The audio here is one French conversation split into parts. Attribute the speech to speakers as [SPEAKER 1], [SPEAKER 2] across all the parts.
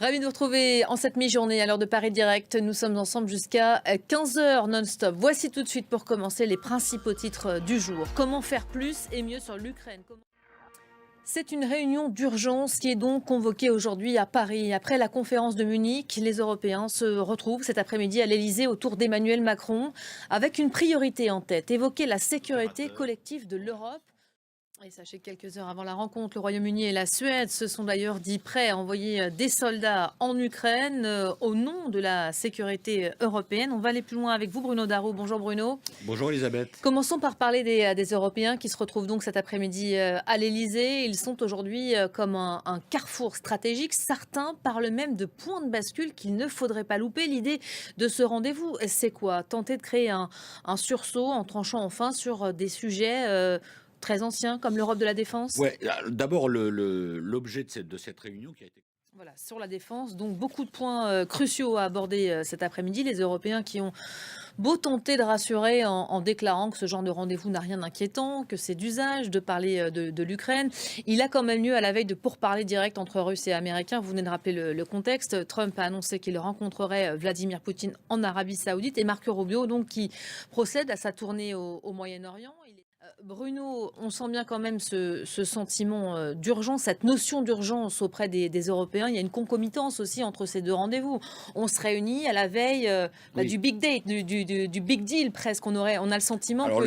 [SPEAKER 1] Ravi de vous retrouver en cette mi-journée à l'heure de Paris Direct. Nous sommes ensemble jusqu'à 15 heures non-stop. Voici tout de suite pour commencer les principaux titres du jour. Comment faire plus et mieux sur l'Ukraine? C'est une réunion d'urgence qui est donc convoquée aujourd'hui à Paris. Après la conférence de Munich, les Européens se retrouvent cet après-midi à l'Elysée autour d'Emmanuel Macron avec une priorité en tête, évoquer la sécurité collective de l'Europe. Et sachez que quelques heures avant la rencontre, le Royaume-Uni et la Suède se sont d'ailleurs dit prêts à envoyer des soldats en Ukraine au nom de la sécurité européenne. On va aller plus loin avec vous, Bruno Darro. Bonjour Bruno.
[SPEAKER 2] Bonjour Elisabeth.
[SPEAKER 1] Commençons par parler des Européens qui se retrouvent donc cet après-midi à l'Elysée. Ils sont aujourd'hui comme un carrefour stratégique. Certains parlent même de point de bascule qu'il ne faudrait pas louper. L'idée de ce rendez-vous, c'est quoi? Tenter de créer un sursaut en tranchant enfin sur des sujets très anciens comme l'Europe de la défense.
[SPEAKER 2] Ouais, d'abord l'objet de cette réunion qui a été.
[SPEAKER 1] Voilà, sur la défense, donc beaucoup de points cruciaux à aborder cet après-midi. Les Européens qui ont beau tenter de rassurer en déclarant que ce genre de rendez-vous n'a rien d'inquiétant, que c'est d'usage de parler de l'Ukraine. Il a quand même lieu à la veille de pourparlers directs entre Russes et Américains. Vous venez de rappeler le contexte. Trump a annoncé qu'il rencontrerait Vladimir Poutine en Arabie Saoudite et Marco Rubio, donc, qui procède à sa tournée au Moyen-Orient. Bruno, on sent bien quand même ce sentiment d'urgence, cette notion d'urgence auprès des Européens. Il y a une concomitance aussi entre ces deux rendez-vous. On se réunit à la veille
[SPEAKER 2] Oui.
[SPEAKER 1] du big date, du big deal presque. On a le sentiment
[SPEAKER 2] Alors,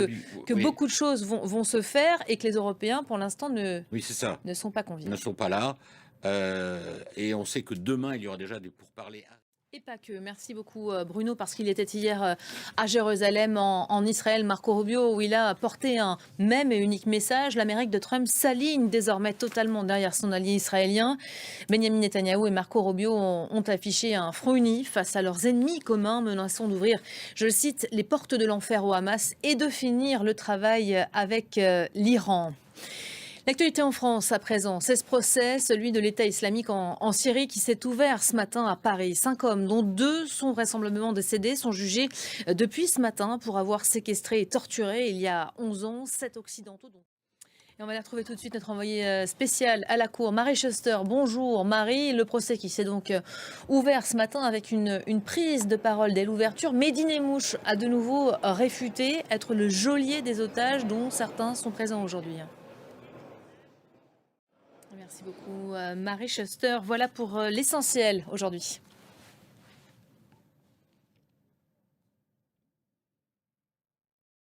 [SPEAKER 1] que
[SPEAKER 2] oui,
[SPEAKER 1] beaucoup de choses vont se faire et que les Européens, pour l'instant,
[SPEAKER 2] oui, c'est ça,
[SPEAKER 1] ne sont pas conviés.
[SPEAKER 2] ne sont pas là. Et on sait que demain, il y aura déjà des pourparlers.
[SPEAKER 1] Et pas que. Merci beaucoup Bruno, parce qu'il était hier à Jérusalem, en Israël, Marco Rubio, où il a porté un même et unique message. L'Amérique de Trump s'aligne désormais totalement derrière son allié israélien. Benjamin Netanyahou et Marco Rubio ont affiché un front uni face à leurs ennemis communs, menaçant d'ouvrir, je le cite, les portes de l'enfer au Hamas et de finir le travail avec l'Iran. L'actualité en France à présent, c'est ce procès, celui de l'État islamique en Syrie qui s'est ouvert ce matin à Paris. 5 hommes, dont 2 sont vraisemblablement décédés, sont jugés depuis ce matin pour avoir séquestré et torturé il y a 11 ans 7 occidentaux. Et on va aller retrouver tout de suite notre envoyé spécial à la cour, Marie Schuster. Bonjour Marie, le procès qui s'est donc ouvert ce matin avec une prise de parole dès l'ouverture. Mehdi Nemmouche a de nouveau réfuté être le geôlier des otages dont certains sont présents aujourd'hui. Merci beaucoup Marie Schuster. Voilà pour l'essentiel aujourd'hui.